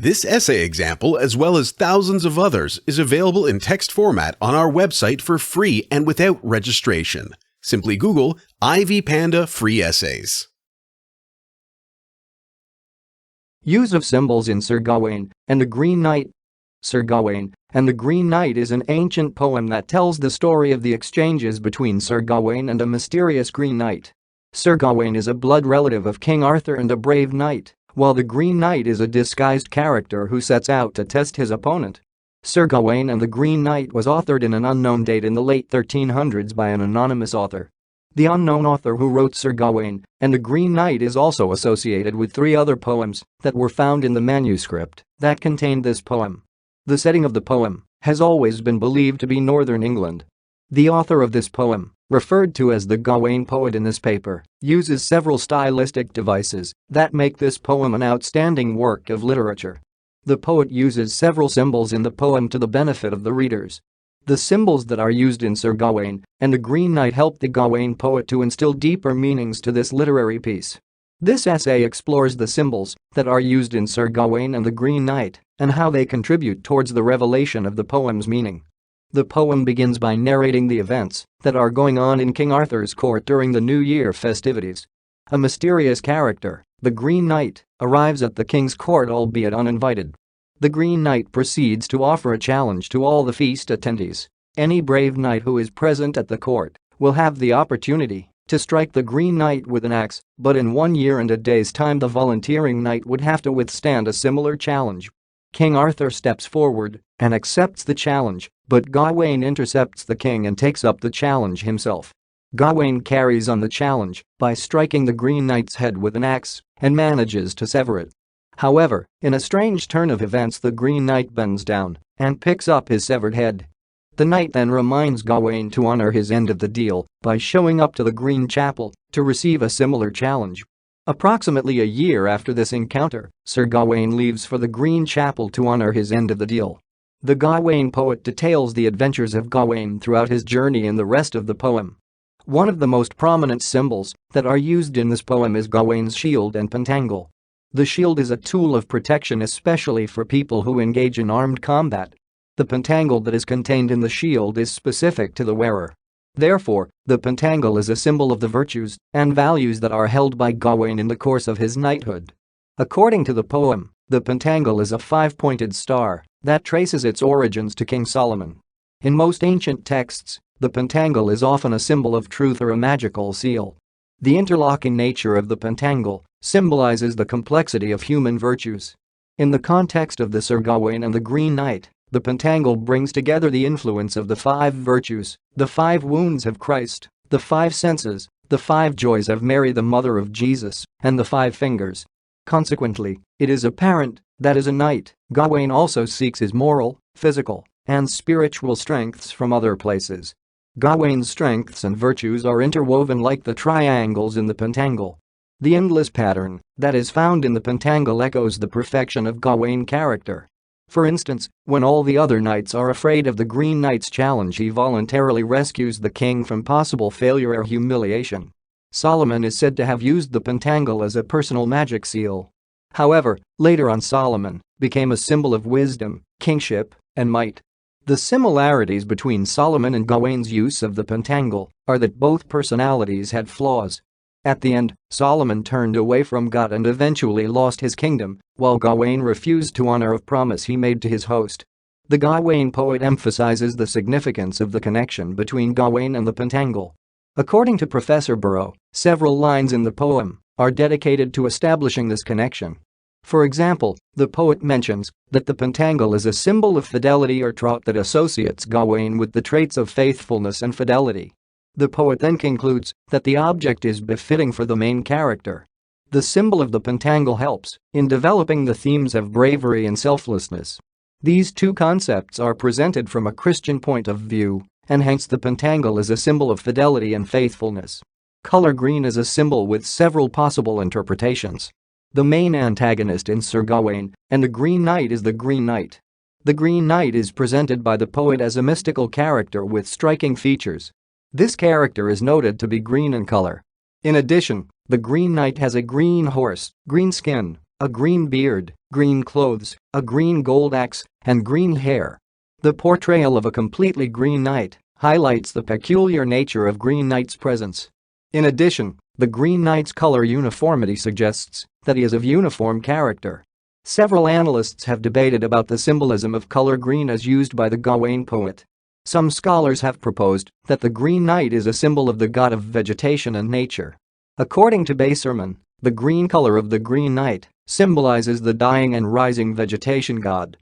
This essay example, as well as thousands of others, is available in text format on our website for free and without registration. Simply Google Ivy Panda Free Essays. Use of symbols in Sir Gawain and the Green Knight. Sir Gawain and the Green Knight is an ancient poem that tells the story of the exchanges between Sir Gawain and a mysterious Green Knight. Sir Gawain is a blood relative of King Arthur and a brave knight, while the Green Knight is a disguised character who sets out to test his opponent. Sir Gawain and the Green Knight was authored in an unknown date in the late 1300s by an anonymous author. The unknown author who wrote Sir Gawain and the Green Knight is also associated with 3 other poems that were found in the manuscript that contained this poem. The setting of the poem has always been believed to be northern England. The author of this poem, referred to as the Gawain-poet in this paper, uses several stylistic devices that make this poem an outstanding work of literature. The poet uses several symbols in the poem to the benefit of the readers. The symbols that are used in Sir Gawain and the Green Knight help the Gawain-poet to instill deeper meanings to this literary piece. This essay explores the symbols that are used in Sir Gawain and the Green Knight and how they contribute towards the revelation of the poem's meaning. The poem begins by narrating the events that are going on in King Arthur's court during the New Year festivities. A mysterious character, the Green Knight, arrives at the king's court albeit uninvited. The Green Knight proceeds to offer a challenge to all the feast attendees. Any brave knight who is present at the court will have the opportunity to strike the Green Knight with an axe, but in 1 year and a day's time the volunteering knight would have to withstand a similar challenge. King Arthur steps forward and accepts the challenge, but Gawain intercepts the king and takes up the challenge himself. Gawain carries on the challenge by striking the Green Knight's head with an axe and manages to sever it. However, in a strange turn of events, the Green Knight bends down and picks up his severed head. The knight then reminds Gawain to honor his end of the deal by showing up to the Green Chapel to receive a similar challenge. Approximately a year after this encounter, Sir Gawain leaves for the Green Chapel to honor his end of the deal. The Gawain-poet details the adventures of Gawain throughout his journey in the rest of the poem. One of the most prominent symbols that are used in this poem is Gawain's shield and pentangle. The shield is a tool of protection especially for people who engage in armed combat. The pentangle that is contained in the shield is specific to the wearer. Therefore, the pentangle is a symbol of the virtues and values that are held by Gawain in the course of his knighthood. According to the poem, the pentangle is a 5-pointed star that traces its origins to King Solomon. In most ancient texts, the pentangle is often a symbol of truth or a magical seal. The interlocking nature of the pentangle symbolizes the complexity of human virtues. In the context of the Sir Gawain and the Green Knight, the pentangle brings together the influence of the 5 virtues, the 5 wounds of Christ, the 5 senses, the 5 joys of Mary the mother of Jesus, and the 5 fingers. Consequently, it is apparent that as a knight, Gawain also seeks his moral, physical, and spiritual strengths from other places. Gawain's strengths and virtues are interwoven like the triangles in the pentangle. The endless pattern that is found in the pentangle echoes the perfection of Gawain character. For instance, when all the other knights are afraid of the Green Knight's challenge, he voluntarily rescues the king from possible failure or humiliation. Solomon is said to have used the pentangle as a personal magic seal. However, later on Solomon became a symbol of wisdom, kingship, and might. The similarities between Solomon and Gawain's use of the pentangle are that both personalities had flaws. At the end, Solomon turned away from God and eventually lost his kingdom, while Gawain refused to honor a promise he made to his host. The Gawain-poet emphasizes the significance of the connection between Gawain and the pentangle. According to Professor Burrow, several lines in the poem are dedicated to establishing this connection. For example, the poet mentions that the pentangle is a symbol of fidelity or troth that associates Gawain with the traits of faithfulness and fidelity. The poet then concludes that the object is befitting for the main character. The symbol of the pentangle helps in developing the themes of bravery and selflessness. These 2 concepts are presented from a Christian point of view, and hence the pentangle is a symbol of fidelity and faithfulness. Color green is a symbol with several possible interpretations. The main antagonist in Sir Gawain and the Green Knight is the Green Knight. The Green Knight is presented by the poet as a mystical character with striking features. This character is noted to be green in color. In addition, the Green Knight has a green horse, green skin, a green beard, green clothes, a green gold axe, and green hair. The portrayal of a completely green knight highlights the peculiar nature of Green Knight's presence. In addition, the Green Knight's color uniformity suggests that he is of uniform character. Several analysts have debated about the symbolism of color green as used by the Gawain-poet. Some scholars have proposed that the Green Knight is a symbol of the god of vegetation and nature. According to Besserman, the green color of the Green Knight symbolizes the dying and rising vegetation god.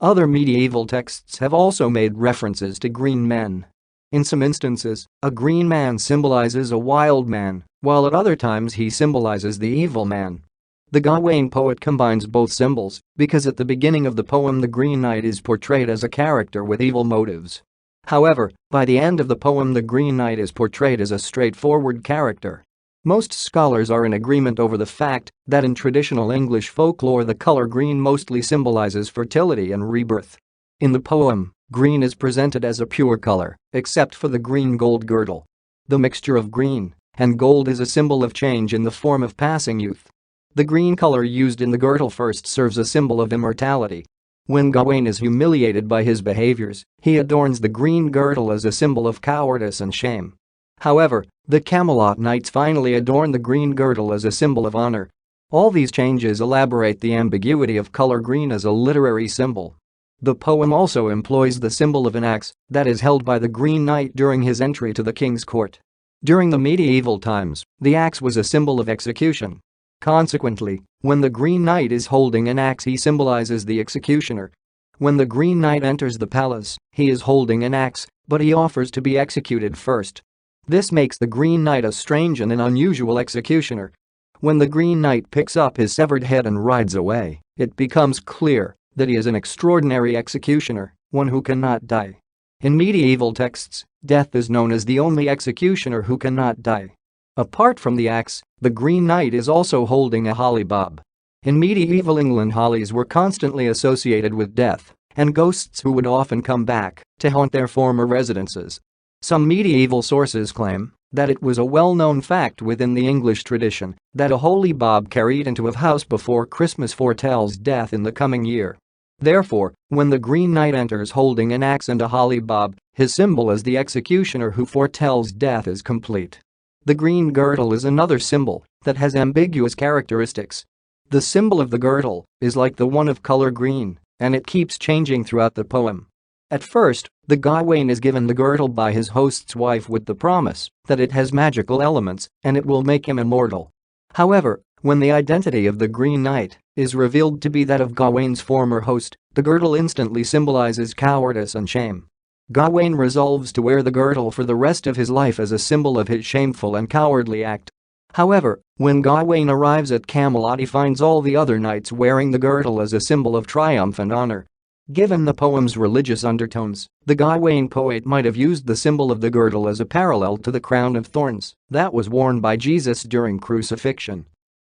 Other medieval texts have also made references to green men. In some instances, a green man symbolizes a wild man, while at other times he symbolizes the evil man. The Gawain-poet combines both symbols because at the beginning of the poem the Green Knight is portrayed as a character with evil motives. However, by the end of the poem the Green Knight is portrayed as a straightforward character. Most scholars are in agreement over the fact that in traditional English folklore the color green mostly symbolizes fertility and rebirth. In the poem, green is presented as a pure color, except for the green gold girdle. The mixture of green and gold is a symbol of change in the form of passing youth. The green color used in the girdle first serves a symbol of immortality. When Gawain is humiliated by his behaviors, he adorns the green girdle as a symbol of cowardice and shame. However, the Camelot knights finally adorn the green girdle as a symbol of honor. All these changes elaborate the ambiguity of color green as a literary symbol. The poem also employs the symbol of an axe that is held by the Green Knight during his entry to the king's court. During the medieval times, the axe was a symbol of execution. Consequently, when the Green Knight is holding an axe he symbolizes the executioner. When the Green Knight enters the palace, he is holding an axe, but he offers to be executed first. This makes the Green Knight a strange and an unusual executioner. When the Green Knight picks up his severed head and rides away, it becomes clear that he is an extraordinary executioner, one who cannot die. In medieval texts, death is known as the only executioner who cannot die. Apart from the axe, the Green Knight is also holding a holly bob. In medieval England hollies were constantly associated with death and ghosts who would often come back to haunt their former residences. Some medieval sources claim that it was a well-known fact within the English tradition that a holly bob carried into a house before Christmas foretells death in the coming year. Therefore, when the Green Knight enters holding an axe and a holly bob, his symbol as the executioner who foretells death is complete. The green girdle is another symbol that has ambiguous characteristics. The symbol of the girdle is like the one of color green, and it keeps changing throughout the poem. At first, the Gawain is given the girdle by his host's wife with the promise that it has magical elements and it will make him immortal. However, when the identity of the Green Knight is revealed to be that of Gawain's former host, the girdle instantly symbolizes cowardice and shame. Gawain resolves to wear the girdle for the rest of his life as a symbol of his shameful and cowardly act. However, when Gawain arrives at Camelot he finds all the other knights wearing the girdle as a symbol of triumph and honor. Given the poem's religious undertones, the Gawain-poet might have used the symbol of the girdle as a parallel to the crown of thorns that was worn by Jesus during crucifixion.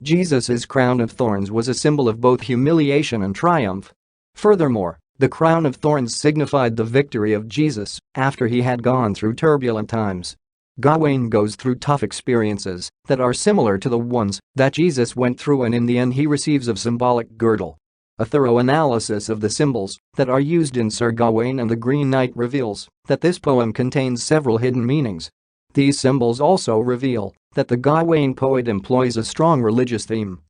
Jesus' crown of thorns was a symbol of both humiliation and triumph. Furthermore, the crown of thorns signified the victory of Jesus after he had gone through turbulent times. Gawain goes through tough experiences that are similar to the ones that Jesus went through, and in the end he receives a symbolic girdle. A thorough analysis of the symbols that are used in Sir Gawain and the Green Knight reveals that this poem contains several hidden meanings. These symbols also reveal that the Gawain-poet employs a strong religious theme.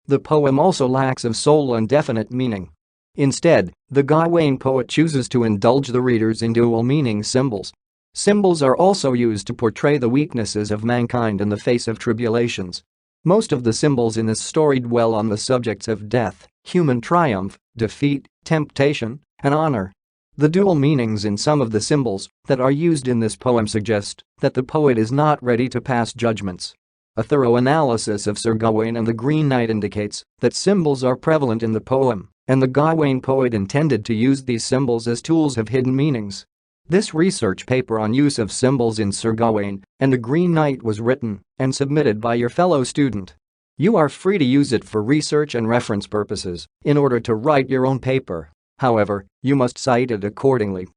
The poem also lacks of sole and definite meaning. Instead, the Gawain-poet chooses to indulge the readers in dual-meaning symbols. Symbols are also used to portray the weaknesses of mankind in the face of tribulations. Most of the symbols in this story dwell on the subjects of death, human triumph, defeat, temptation, and honor. The dual meanings in some of the symbols that are used in this poem suggest that the poet is not ready to pass judgments. A thorough analysis of Sir Gawain and the Green Knight indicates that symbols are prevalent in the poem, and the Gawain-poet intended to use these symbols as tools of hidden meanings. This research paper on use of symbols in Sir Gawain and the Green Knight was written and submitted by your fellow student. You are free to use it for research and reference purposes in order to write your own paper. However, you must cite it accordingly.